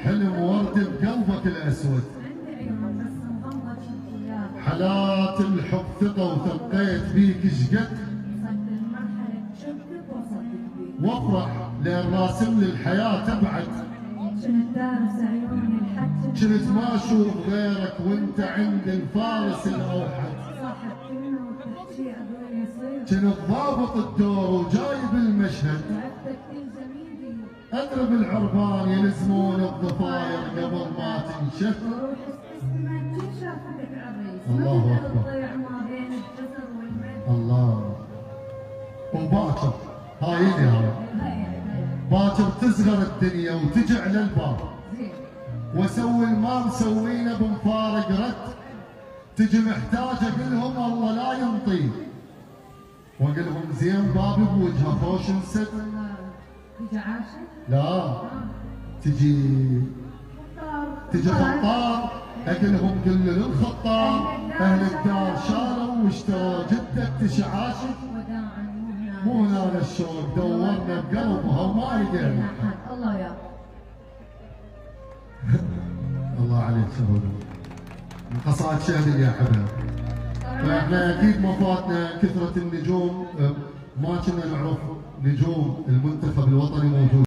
حلم ورد بقلبك الاسود. حالات الحب ثقة وثقيت بيك شقد، وافرح لين راسم للحياة تبعد. كنت ما اشوف غيرك وانت عند الفارس الاوحد. كنت ضابط الدور وجايب المشهد. اضرب العربان يلزمون الضفاير قبل ما تنشف. الله اكبر. الله. وباكر هايلي هاي باكر تصغر الدنيا وتجي على الباب، واسوي الما مسوينه بمفارق رد. تجي محتاجه اقول لهم الله لا ينطي، واقول لهم زين بابي بوجهه خوش انسد. تجي عاشق؟ لا تجي خطار. اقول لهم كل للخطار اهل الدار شاروا واشتروا جدك تشعاشق. مو هنا الشوق دورنا بقلبها وما لقينا. الله يا الله عليك شهود من قصائد شهد يا حبيب. فاحنا اكيد ما فاتنا كثره النجوم، ما كنا نعرف نجوم المنتخب الوطني موجود.